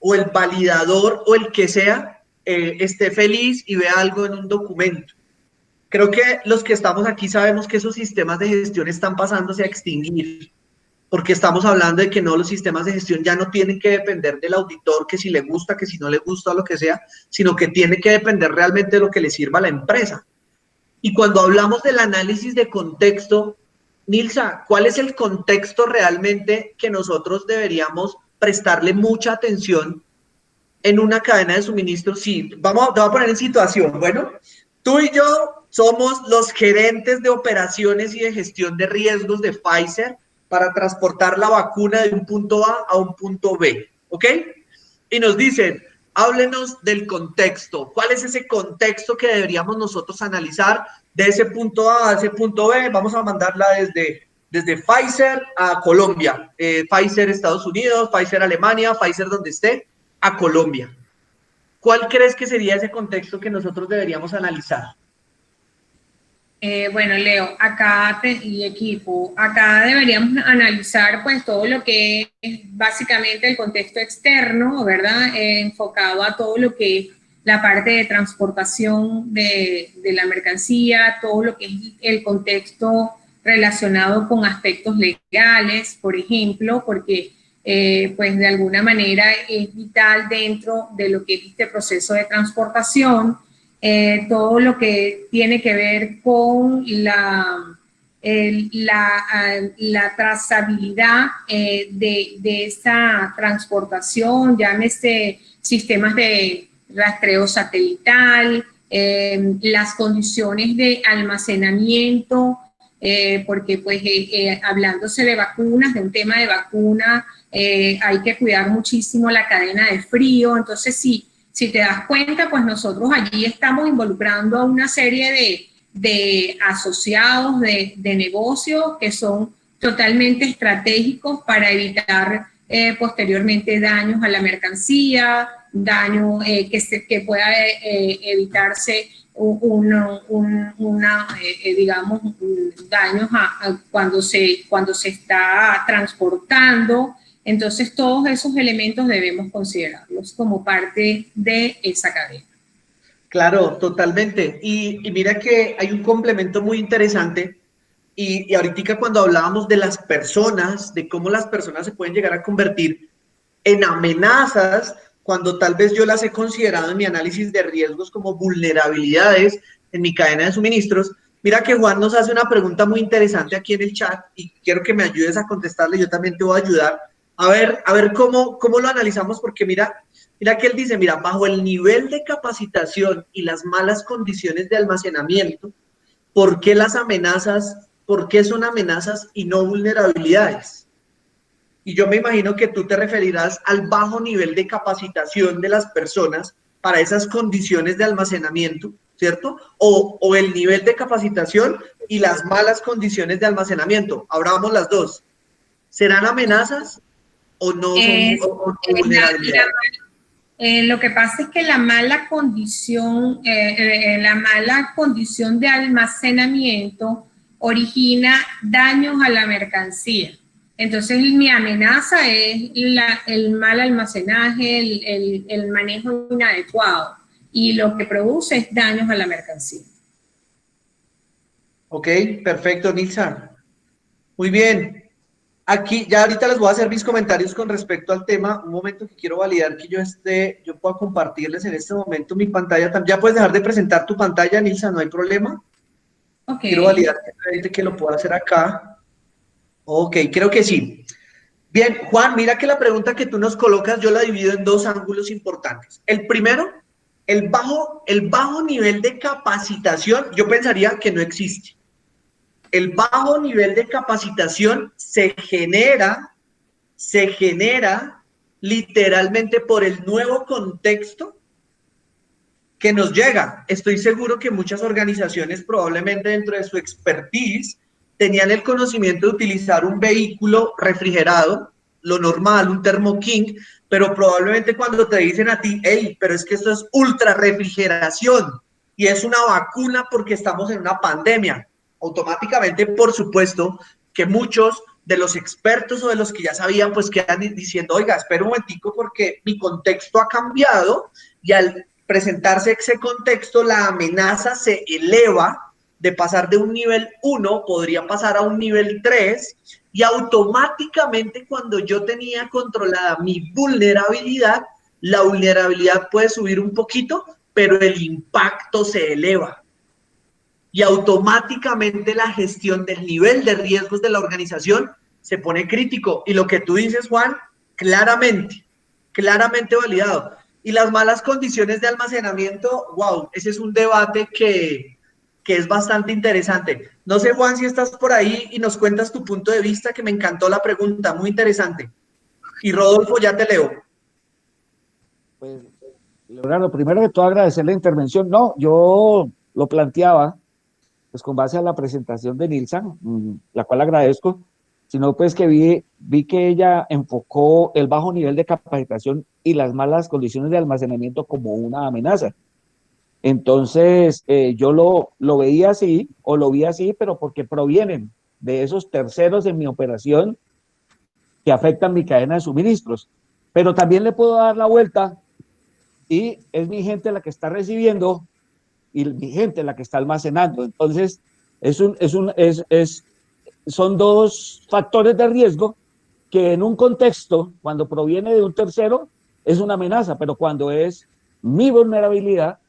o el validador o el que sea esté feliz y vea algo en un documento. Creo que los que estamos aquí sabemos que esos sistemas de gestión están pasándose a extinguir, porque estamos hablando de que no, los sistemas de gestión ya no tienen que depender del auditor, que si le gusta, que si no le gusta, lo que sea, sino que tiene que depender realmente de lo que le sirva a la empresa. Y cuando hablamos del análisis de contexto, Nilsa, ¿cuál es el contexto realmente que nosotros deberíamos prestarle mucha atención en una cadena de suministro? Sí, te voy a poner en situación. Bueno, tú y yo somos los gerentes de operaciones y de gestión de riesgos de Pfizer para transportar la vacuna de un punto A a un punto B, ¿ok? Y nos dicen, háblenos del contexto. ¿Cuál es ese contexto que deberíamos nosotros analizar de ese punto A a ese punto B? Vamos a mandarla desde Pfizer a Colombia. Pfizer Estados Unidos, Pfizer Alemania, Pfizer donde esté, a Colombia. ¿Cuál crees que sería ese contexto que nosotros deberíamos analizar? Bueno, Leo, acá y equipo, acá deberíamos analizar pues todo lo que es básicamente el contexto externo, ¿verdad? Enfocado a todo lo que es la parte de transportación de la mercancía, todo lo que es el contexto relacionado con aspectos legales, por ejemplo, porque pues de alguna manera es vital dentro de lo que es este proceso de transportación. Todo lo que tiene que ver con la trazabilidad de esa transportación, llámese sistemas de rastreo satelital, las condiciones de almacenamiento, porque pues hablándose de vacunas, de un tema de vacuna, hay que cuidar muchísimo la cadena de frío. Entonces si te das cuenta, pues nosotros allí estamos involucrando a una serie de asociados de negocios que son totalmente estratégicos para evitar posteriormente daños a la mercancía, daño que pueda evitarse digamos, daños cuando se está transportando. Entonces, todos esos elementos debemos considerarlos como parte de esa cadena. Claro, totalmente. Y mira que hay un complemento muy interesante. Y ahorita cuando hablábamos de las personas, de cómo las personas se pueden llegar a convertir en amenazas, cuando tal vez yo las he considerado en mi análisis de riesgos como vulnerabilidades en mi cadena de suministros. Mira que Juan nos hace una pregunta muy interesante aquí en el chat y quiero que me ayudes a contestarle. Yo también te voy a ayudar. A ver cómo lo analizamos, porque mira que él dice, mira, bajo el nivel de capacitación y las malas condiciones de almacenamiento, ¿por qué las amenazas, por qué son amenazas y no vulnerabilidades? Y yo me imagino que tú te referirás al bajo nivel de capacitación de las personas para esas condiciones de almacenamiento, ¿cierto? O el nivel de capacitación y las malas condiciones de almacenamiento. Abramos las dos. ¿Serán amenazas o no son o vulnerabilidades? Lo que pasa es que la mala condición de almacenamiento origina daños a la mercancía. Entonces, mi amenaza es el mal almacenaje, el manejo inadecuado, y lo que produce es daños a la mercancía. Ok, perfecto, Nilsa. Muy bien. Aquí, ya ahorita les voy a hacer mis comentarios con respecto al tema. Un momento que quiero validar que yo pueda compartirles en este momento mi pantalla. Ya puedes dejar de presentar tu pantalla, Nilsa, no hay problema. Okay. Quiero validar que lo puedo hacer acá. Ok, creo que sí. Bien, Juan, mira que la pregunta que tú nos colocas, yo la divido en dos ángulos importantes. El primero, el bajo nivel de capacitación, yo pensaría que no existe. El bajo nivel de capacitación se genera literalmente por el nuevo contexto que nos llega. Estoy seguro que muchas organizaciones probablemente dentro de su expertise tenían el conocimiento de utilizar un vehículo refrigerado, lo normal, un Thermo King, pero probablemente cuando te dicen a ti, hey, pero es que esto es ultra refrigeración y es una vacuna porque estamos en una pandemia, automáticamente, por supuesto, que muchos de los expertos o de los que ya sabían, pues quedan diciendo, oiga, espera un momentico porque mi contexto ha cambiado y al presentarse ese contexto, la amenaza se eleva de pasar de un nivel 1, podría pasar a un nivel 3 y automáticamente cuando yo tenía controlada mi vulnerabilidad, la vulnerabilidad puede subir un poquito, pero el impacto se eleva. Y automáticamente la gestión del nivel de riesgos de la organización se pone crítico. Y lo que tú dices, Juan, claramente validado. Y las malas condiciones de almacenamiento, wow, ese es un debate que es bastante interesante. No sé, Juan, si estás por ahí y nos cuentas tu punto de vista, que me encantó la pregunta, muy interesante. Y Rodolfo, ya te leo. Pues, Leonardo, primero que todo agradecer la intervención. No, yo lo planteaba pues con base a la presentación de Nilsa, la cual agradezco, sino pues que vi que ella enfocó el bajo nivel de capacitación y las malas condiciones de almacenamiento como una amenaza. Entonces, yo lo veía así, o lo vi así, pero porque provienen de esos terceros en mi operación que afectan mi cadena de suministros. Pero también le puedo dar la vuelta y es mi gente la que está recibiendo y mi gente la que está almacenando. Entonces, son dos factores de riesgo que en un contexto, cuando proviene de un tercero, es una amenaza, pero cuando es mi vulnerabilidad,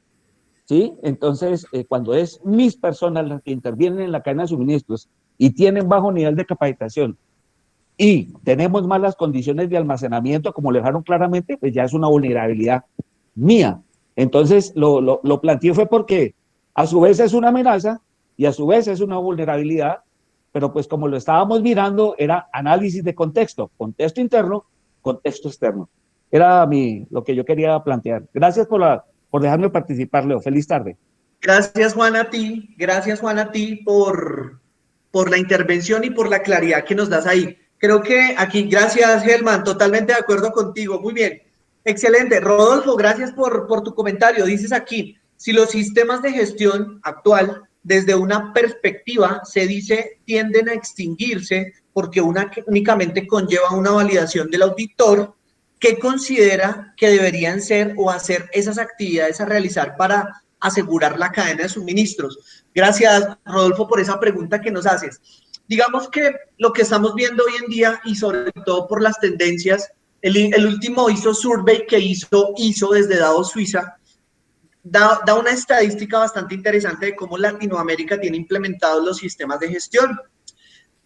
¿sí? Entonces, cuando es mis personas las que intervienen en la cadena de suministros y tienen bajo nivel de capacitación y tenemos malas condiciones de almacenamiento, como lo dejaron claramente, pues ya es una vulnerabilidad mía. Entonces, lo planteé fue porque a su vez es una amenaza y a su vez es una vulnerabilidad, pero pues como lo estábamos mirando, era análisis de contexto interno, contexto externo. Era lo que yo quería plantear. Gracias por dejarme participar, Leo. Feliz tarde. Gracias, Juan, a ti. Gracias, Juan, a ti por la intervención y por la claridad que nos das ahí. Creo que aquí, gracias, Helman, totalmente de acuerdo contigo. Muy bien, excelente. Rodolfo, gracias por tu comentario. Dices aquí, si los sistemas de gestión actual, desde una perspectiva, se dice, tienden a extinguirse porque únicamente conlleva una validación del auditor, ¿qué considera que deberían ser o hacer esas actividades a realizar para asegurar la cadena de suministros? Gracias, Rodolfo, por esa pregunta que nos haces. Digamos que lo que estamos viendo hoy en día, y sobre todo por las tendencias, el último ISO Survey que hizo desde Davos, Suiza, da una estadística bastante interesante de cómo Latinoamérica tiene implementados los sistemas de gestión.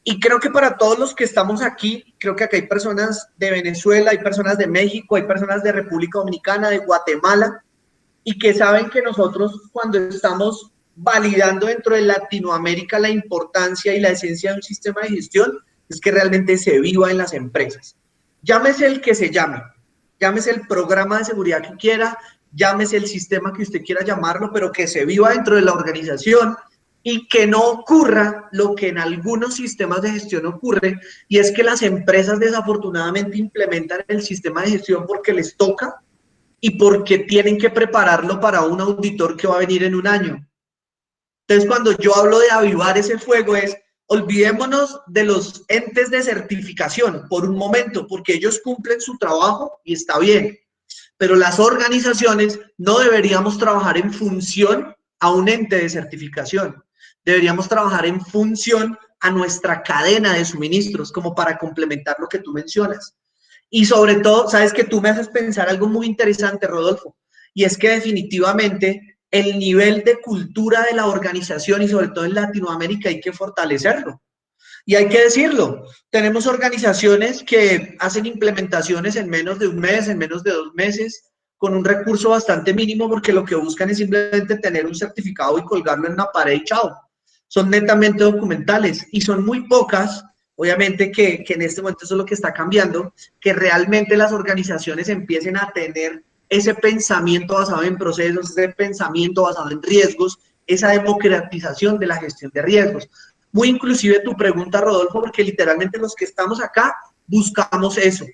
Y creo que para todos los que estamos aquí, creo que acá hay personas de Venezuela, hay personas de México, hay personas de República Dominicana, de Guatemala, y que saben que nosotros cuando estamos validando dentro de Latinoamérica la importancia y la esencia de un sistema de gestión, es que realmente se viva en las empresas. Llámese el que se llame, llámese el programa de seguridad que quiera, llámese el sistema que usted quiera llamarlo, pero que se viva dentro de la organización y que no ocurra lo que en algunos sistemas de gestión ocurre, y es que las empresas desafortunadamente implementan el sistema de gestión porque les toca y porque tienen que prepararlo para un auditor que va a venir en un año. Entonces, cuando yo hablo de avivar ese fuego es, olvidémonos de los entes de certificación por un momento, porque ellos cumplen su trabajo y está bien, pero las organizaciones no deberíamos trabajar en función a un ente de certificación, deberíamos trabajar en función a nuestra cadena de suministros, como para complementar lo que tú mencionas. Y sobre todo, sabes que tú me haces pensar algo muy interesante, Rodolfo, y es que definitivamente el nivel de cultura de la organización, y sobre todo en Latinoamérica, hay que fortalecerlo. Y hay que decirlo, tenemos organizaciones que hacen implementaciones en menos de un mes, en menos de 2 meses, con un recurso bastante mínimo, porque lo que buscan es simplemente tener un certificado y colgarlo en una pared y chao. Son netamente documentales y son muy pocas, obviamente que en este momento eso es lo que está cambiando, que realmente las organizaciones empiecen a tener ese pensamiento basado en procesos, ese pensamiento basado en riesgos, esa democratización de la gestión de riesgos. Muy inclusive tu pregunta, Rodolfo, porque literalmente los que estamos acá buscamos eso,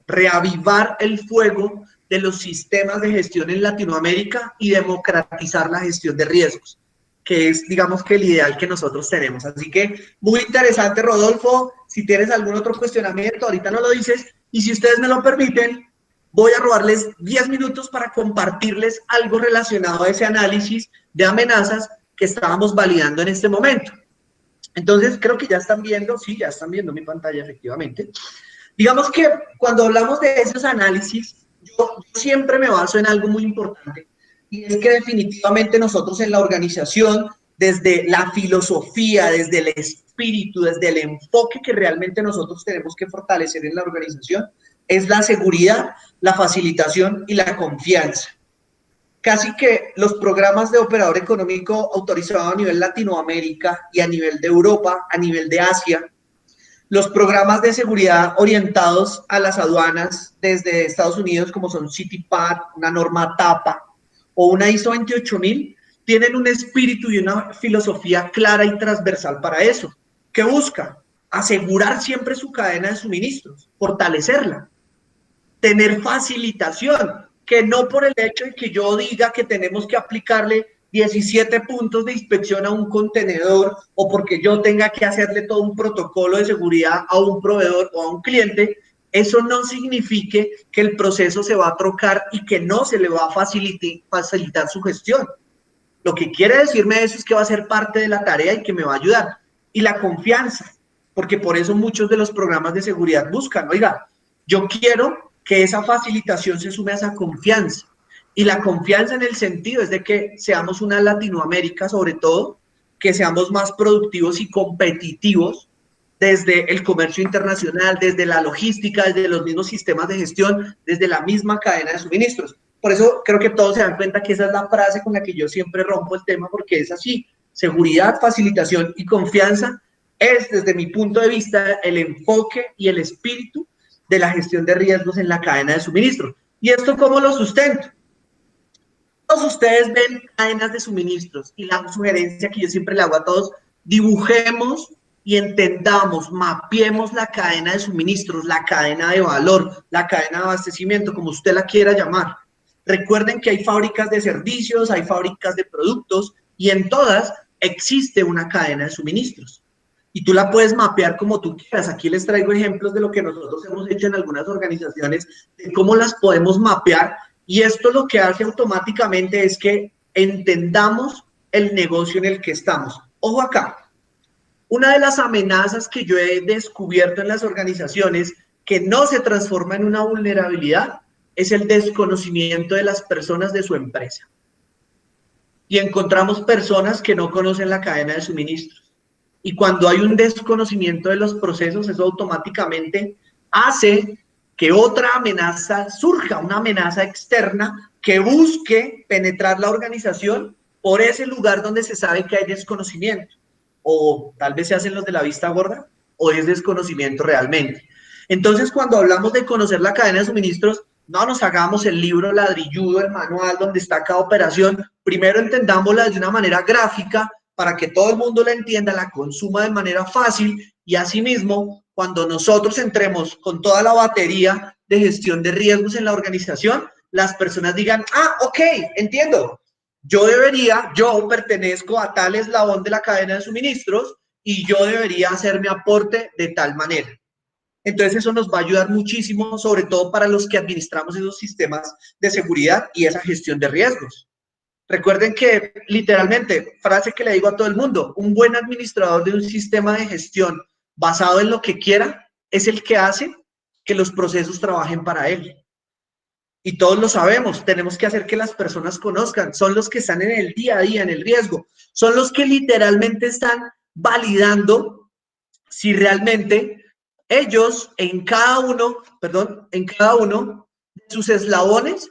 reavivar el fuego de los sistemas de gestión en Latinoamérica y democratizar la gestión de riesgos, que es, digamos, que el ideal que nosotros tenemos. Así que muy interesante, Rodolfo. Si tienes algún otro cuestionamiento, ahorita no lo dices, y si ustedes me lo permiten, voy a robarles 10 minutos para compartirles algo relacionado a ese análisis de amenazas que estábamos validando en este momento. Entonces, creo que ya están viendo, sí, ya están viendo mi pantalla, efectivamente. Digamos que cuando hablamos de esos análisis, yo siempre me baso en algo muy importante, y es que definitivamente nosotros en la organización, desde la filosofía, desde el espíritu, desde el enfoque que realmente nosotros tenemos que fortalecer en la organización, es la seguridad, la facilitación y la confianza. Casi que los programas de operador económico autorizado a nivel Latinoamérica y a nivel de Europa, a nivel de Asia, los programas de seguridad orientados a las aduanas desde Estados Unidos, como son CITIPAT, una norma TAPA o una ISO 28000, tienen un espíritu y una filosofía clara y transversal para eso. ¿Qué busca? Asegurar siempre su cadena de suministros, fortalecerla, tener facilitación, que no por el hecho de que yo diga que tenemos que aplicarle 17 puntos de inspección a un contenedor, o porque yo tenga que hacerle todo un protocolo de seguridad a un proveedor o a un cliente, eso no signifique que el proceso se va a trocar y que no se le va a facilitar su gestión. Lo que quiere decirme eso es que va a ser parte de la tarea y que me va a ayudar. Y la confianza, porque por eso muchos de los programas de seguridad buscan, oiga, yo quiero que esa facilitación se sume a esa confianza. Y la confianza en el sentido es de que seamos una Latinoamérica, sobre todo, que seamos más productivos y competitivos desde el comercio internacional, desde la logística, desde los mismos sistemas de gestión, desde la misma cadena de suministros. Por eso creo que todos se dan cuenta que esa es la frase con la que yo siempre rompo el tema, porque es así: seguridad, facilitación y confianza es, desde mi punto de vista, el enfoque y el espíritu de la gestión de riesgos en la cadena de suministro. ¿Y esto cómo lo sustento? Todos ustedes ven cadenas de suministros, y la sugerencia que yo siempre le hago a todos: dibujemos y entendamos, mapeemos la cadena de suministros, la cadena de valor, la cadena de abastecimiento, como usted la quiera llamar. Recuerden que hay fábricas de servicios, hay fábricas de productos y en todas existe una cadena de suministros. Y tú la puedes mapear como tú quieras. Aquí les traigo ejemplos de lo que nosotros hemos hecho en algunas organizaciones, de cómo las podemos mapear. Y esto lo que hace automáticamente es que entendamos el negocio en el que estamos. Ojo acá, una de las amenazas que yo he descubierto en las organizaciones que no se transforma en una vulnerabilidad es el desconocimiento de las personas de su empresa. Y encontramos personas que no conocen la cadena de suministros. Y cuando hay un desconocimiento de los procesos, eso automáticamente hace que otra amenaza surja, una amenaza externa que busque penetrar la organización por ese lugar donde se sabe que hay desconocimiento. O tal vez se hacen los de la vista gorda, o es desconocimiento realmente. Entonces, cuando hablamos de conocer la cadena de suministros, no nos hagamos el libro ladrilludo, el manual donde está cada operación. Primero entendámosla de una manera gráfica para que todo el mundo la entienda, la consuma de manera fácil y asimismo, cuando nosotros entremos con toda la batería de gestión de riesgos en la organización, las personas digan, ah, ok, entiendo. Yo pertenezco a tal eslabón de la cadena de suministros y yo debería hacer mi aporte de tal manera. Entonces eso nos va a ayudar muchísimo, sobre todo para los que administramos esos sistemas de seguridad y esa gestión de riesgos. Recuerden que literalmente, frase que le digo a todo el mundo, un buen administrador de un sistema de gestión basado en lo que quiera es el que hace que los procesos trabajen para él. Y todos lo sabemos, tenemos que hacer que las personas conozcan, son los que están en el día a día, en el riesgo, son los que literalmente están validando si realmente ellos en cada uno de sus eslabones,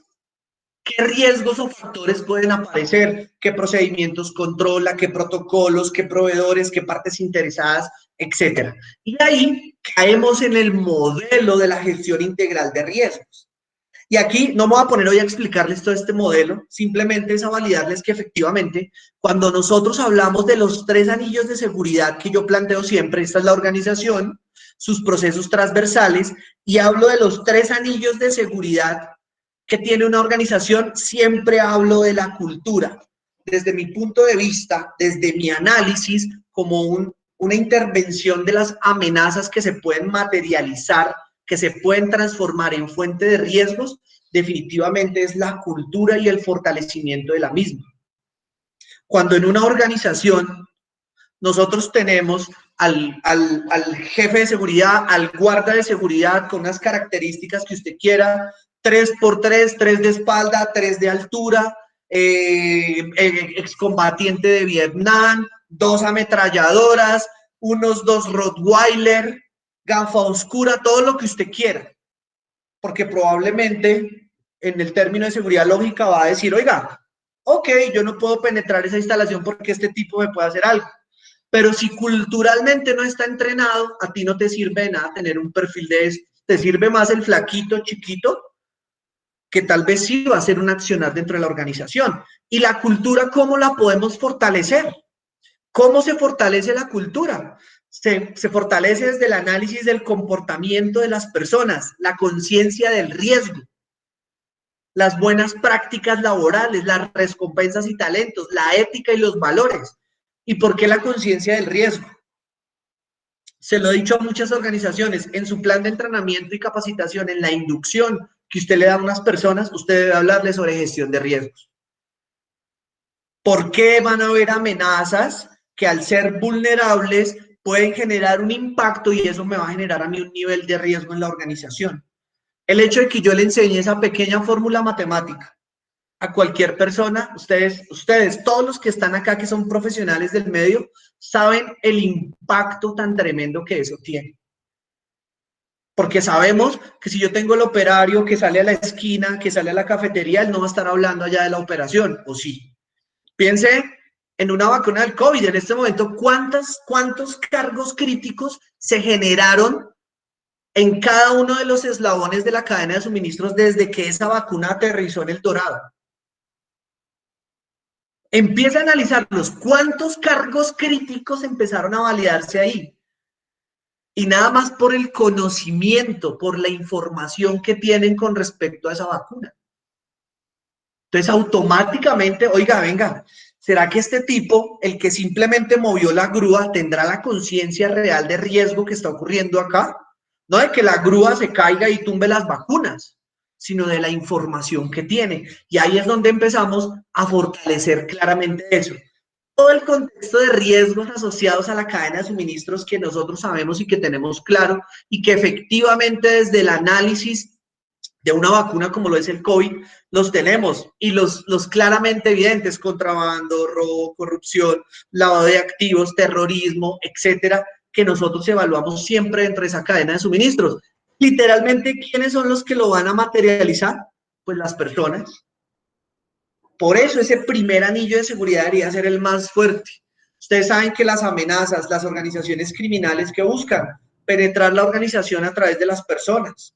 qué riesgos o factores pueden aparecer, qué procedimientos controla, qué protocolos, qué proveedores, qué partes interesadas, etcétera. Y ahí caemos en el modelo de la gestión integral de riesgos. Y aquí no me voy a poner hoy a explicarles todo este modelo, simplemente es a validarles que efectivamente cuando nosotros hablamos de los 3 anillos de seguridad que yo planteo siempre, esta es la organización, sus procesos transversales, y hablo de los 3 anillos de seguridad que tiene una organización, siempre hablo de la cultura. Desde mi punto de vista, desde mi análisis, como una intervención de las amenazas que se pueden materializar, que se pueden transformar en fuente de riesgos, definitivamente es la cultura y el fortalecimiento de la misma. Cuando en una organización nosotros tenemos al jefe de seguridad, al guarda de seguridad con unas características que usted quiera, 3x3, 3 de espalda, 3 de altura, excombatiente de Vietnam, 2 ametralladoras, unos 2 Rottweiler, gafa oscura, todo lo que usted quiera. Porque probablemente en el término de seguridad lógica va a decir, oiga, ok, yo no puedo penetrar esa instalación porque este tipo me puede hacer algo. Pero si culturalmente no está entrenado, a ti no te sirve de nada tener un perfil de eso. Te sirve más el flaquito, chiquito, que tal vez sí va a ser un accionar dentro de la organización. Y la cultura, ¿cómo la podemos fortalecer? ¿Cómo se fortalece la cultura? Se fortalece desde el análisis del comportamiento de las personas, la conciencia del riesgo, las buenas prácticas laborales, las recompensas y talentos, la ética y los valores. ¿Y por qué la conciencia del riesgo? Se lo he dicho a muchas organizaciones, en su plan de entrenamiento y capacitación, en la inducción que usted le da a unas personas, usted debe hablarles sobre gestión de riesgos. ¿Por qué van a haber amenazas que al ser vulnerables pueden generar un impacto y eso me va a generar a mí un nivel de riesgo en la organización? El hecho de que yo le enseñe esa pequeña fórmula matemática a cualquier persona, ustedes, todos los que están acá que son profesionales del medio, saben el impacto tan tremendo que eso tiene. Porque sabemos que si yo tengo el operario que sale a la esquina, que sale a la cafetería, él no va a estar hablando allá de la operación, ¿o sí? Piense en una vacuna del COVID, en este momento, ¿cuántos cargos críticos se generaron en cada uno de los eslabones de la cadena de suministros desde que esa vacuna aterrizó en El Dorado? Empieza a analizarlos. ¿Cuántos cargos críticos empezaron a validarse ahí? y nada más por el conocimiento, por la información que tienen con respecto a esa vacuna. Entonces, automáticamente, oiga, venga, ¿será que este tipo, el que simplemente movió la grúa, tendrá la conciencia real de riesgo que está ocurriendo acá? No de que la grúa se caiga y tumbe las vacunas, sino de la información que tiene. Y ahí es donde empezamos a fortalecer claramente eso. Todo el contexto de riesgos asociados a la cadena de suministros que nosotros sabemos y que tenemos claro, y que efectivamente desde el análisis de una vacuna como lo es el COVID, los tenemos, y los claramente evidentes: contrabando, robo, corrupción, lavado de activos, terrorismo, etcétera, que nosotros evaluamos siempre dentro de esa cadena de suministros. Literalmente, ¿quiénes son los que lo van a materializar? Pues las personas. Por eso ese primer anillo de seguridad debería ser el más fuerte. Ustedes saben que las amenazas, las organizaciones criminales que buscan penetrar la organización a través de las personas.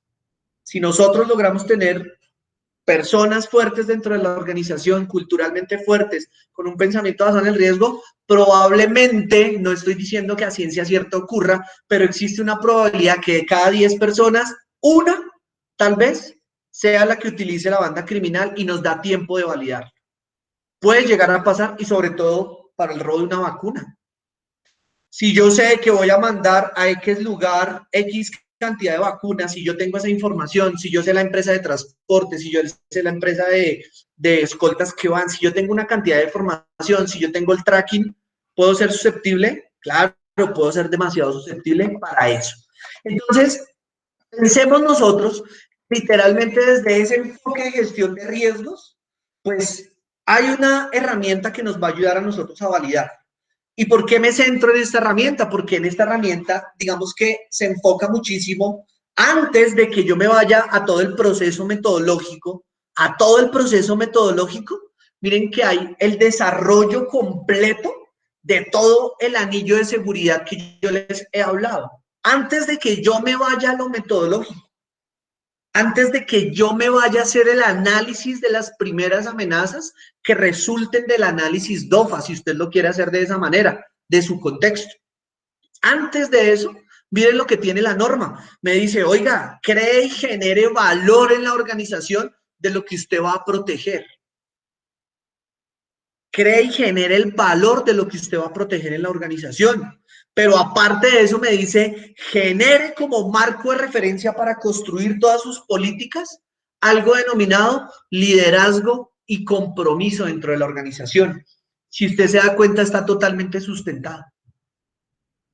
Si nosotros logramos tener personas fuertes dentro de la organización, culturalmente fuertes, con un pensamiento basado en el riesgo, probablemente, no estoy diciendo que a ciencia cierta ocurra, pero existe una probabilidad que de cada 10 personas, una, tal vez, sea la que utilice la banda criminal, y nos da tiempo de validar. Puede llegar a pasar, y sobre todo para el robo de una vacuna. Si yo sé que voy a mandar a X lugar X cantidad de vacunas, si yo tengo esa información, si yo sé la empresa de transporte, si yo sé la empresa de escoltas que van, si yo tengo una cantidad de información, si yo tengo el tracking, ¿puedo ser susceptible? Claro, puedo ser demasiado susceptible para eso. Entonces, pensemos nosotros, literalmente desde ese enfoque de gestión de riesgos, pues hay una herramienta que nos va a ayudar a nosotros a validar. ¿Y por qué me centro en esta herramienta? Porque en esta herramienta, digamos que se enfoca muchísimo antes de que yo me vaya a todo el proceso metodológico, miren que hay el desarrollo completo de todo el anillo de seguridad que yo les he hablado. Antes de que yo me vaya a lo metodológico, antes de que yo me vaya a hacer el análisis de las primeras amenazas que resulten del análisis DOFA, si usted lo quiere hacer de esa manera, de su contexto. Antes de eso, miren lo que tiene la norma. Me dice, oiga, cree y genere valor en la organización de lo que usted va a proteger. Cree y genere el valor de lo que usted va a proteger en la organización. Pero aparte de eso me dice, genere como marco de referencia para construir todas sus políticas algo denominado liderazgo y compromiso dentro de la organización. Si usted se da cuenta, está totalmente sustentado.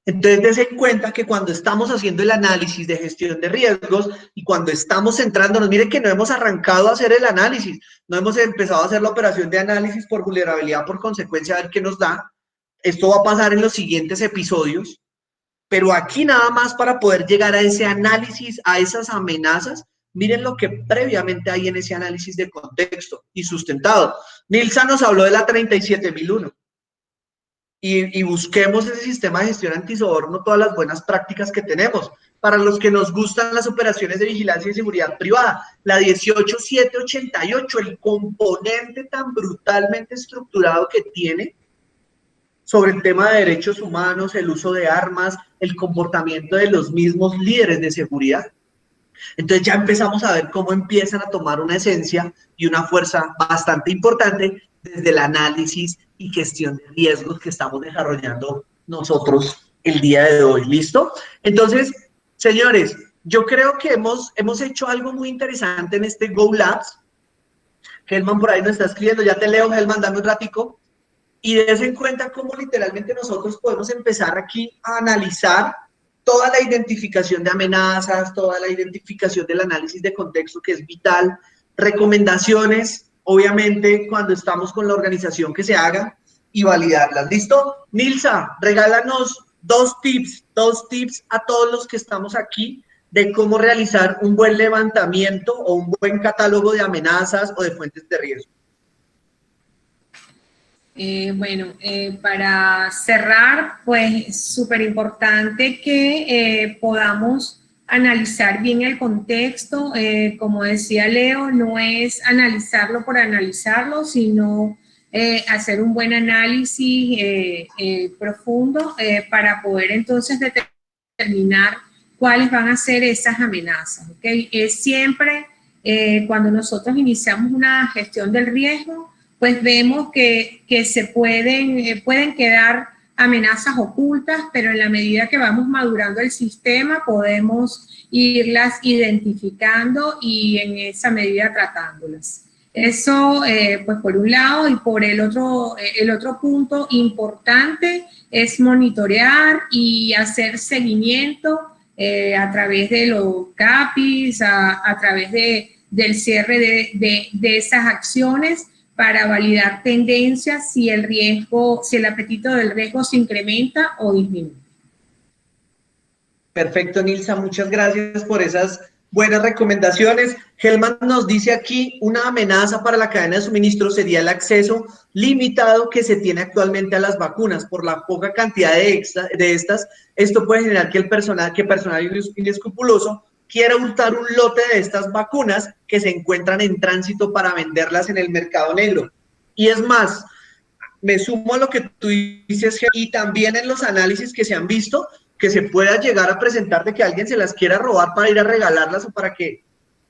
Entonces, dése cuenta que cuando estamos haciendo el análisis de gestión de riesgos y cuando estamos centrándonos, mire que no hemos arrancado a hacer el análisis, no hemos empezado a hacer la operación de análisis por vulnerabilidad, por consecuencia, a ver qué nos da. Esto va a pasar en los siguientes episodios, pero aquí nada más para poder llegar a ese análisis, a esas amenazas, miren lo que previamente hay en ese análisis de contexto y sustentado. Nilsa nos habló de la 37001. Y busquemos ese sistema de gestión antisoborno, todas las buenas prácticas que tenemos. Para los que nos gustan las operaciones de vigilancia y seguridad privada, la 18788, el componente tan brutalmente estructurado que tiene sobre el tema de derechos humanos, el uso de armas, el comportamiento de los mismos líderes de seguridad. Entonces ya empezamos a ver cómo empiezan a tomar una esencia y una fuerza bastante importante desde el análisis y gestión de riesgos que estamos desarrollando nosotros el día de hoy. ¿Listo? Entonces, señores, yo creo que hemos hecho algo muy interesante en este Go Labs. Helman por ahí nos está escribiendo, ya te leo, Helman, dame un ratico. Y des en cuenta cómo literalmente nosotros podemos empezar aquí a analizar toda la identificación de amenazas, toda la identificación del análisis de contexto, que es vital, recomendaciones, obviamente, cuando estamos con la organización que se haga, y validarlas. ¿Listo? Nilsa, regálanos dos tips a todos los que estamos aquí de cómo realizar un buen levantamiento o un buen catálogo de amenazas o de fuentes de riesgo. Para cerrar, pues súper importante que podamos analizar bien el contexto. Como decía Leo, no es analizarlo por analizarlo, sino hacer un buen análisis profundo para poder entonces determinar determinar cuáles van a ser esas amenazas, ¿ok? Es siempre cuando nosotros iniciamos una gestión del riesgo, pues vemos que se pueden quedar amenazas ocultas, pero en la medida que vamos madurando el sistema podemos irlas identificando y en esa medida tratándolas. Eso, pues por un lado, y por el otro punto importante es monitorear y hacer seguimiento a través de los CAPIs, a través del cierre de esas acciones para validar tendencias si el apetito del riesgo se incrementa o disminuye. Perfecto, Nilsa, muchas gracias por esas buenas recomendaciones. Helman nos dice aquí, una amenaza para la cadena de suministro sería el acceso limitado que se tiene actualmente a las vacunas. Por la poca cantidad de estas, esto puede generar que personal inescrupuloso quiera hurtar un lote de estas vacunas que se encuentran en tránsito para venderlas en el mercado negro. Y es más, me sumo a lo que tú dices, y también en los análisis que se han visto, que se pueda llegar a presentar de que alguien se las quiera robar para ir a regalarlas o para que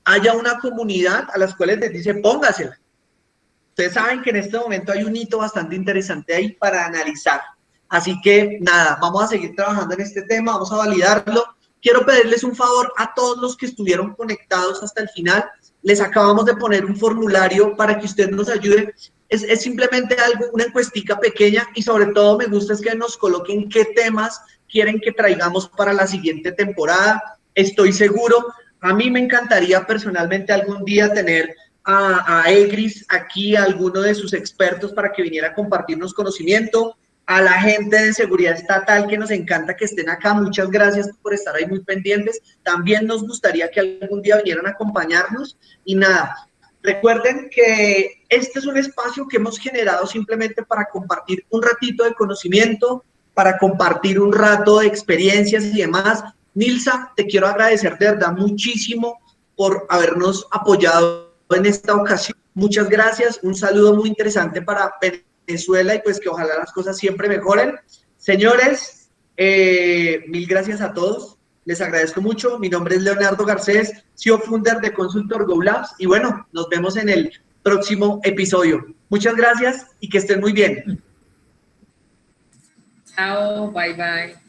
haya una comunidad a las cuales les dice póngasela. Ustedes saben que en este momento hay un hito bastante interesante ahí para analizar. Así que nada, vamos a seguir trabajando en este tema, vamos a validarlo. Quiero pedirles un favor a todos los que estuvieron conectados hasta el final. Les acabamos de poner un formulario para que usted nos ayude. Es simplemente algo, una encuestica pequeña, y sobre todo me gusta es que nos coloquen qué temas quieren que traigamos para la siguiente temporada. Estoy seguro, a mí me encantaría personalmente algún día tener a EGRIS aquí, a alguno de sus expertos para que viniera a compartirnos conocimiento. A la gente de seguridad estatal que nos encanta que estén acá, muchas gracias por estar ahí muy pendientes. También nos gustaría que algún día vinieran a acompañarnos. Y nada, recuerden que este es un espacio que hemos generado simplemente para compartir un ratito de conocimiento, para compartir un rato de experiencias y demás. Nilsa, te quiero agradecer de verdad muchísimo por habernos apoyado en esta ocasión. Muchas gracias, un saludo muy interesante para Venezuela y pues que ojalá las cosas siempre mejoren. Señores, mil gracias a todos, les agradezco mucho. Mi nombre es Leonardo Garcés, CEO Founder de Consultor Go Labs, y bueno, nos vemos en el próximo episodio. Muchas gracias y que estén muy bien. Chao, bye bye.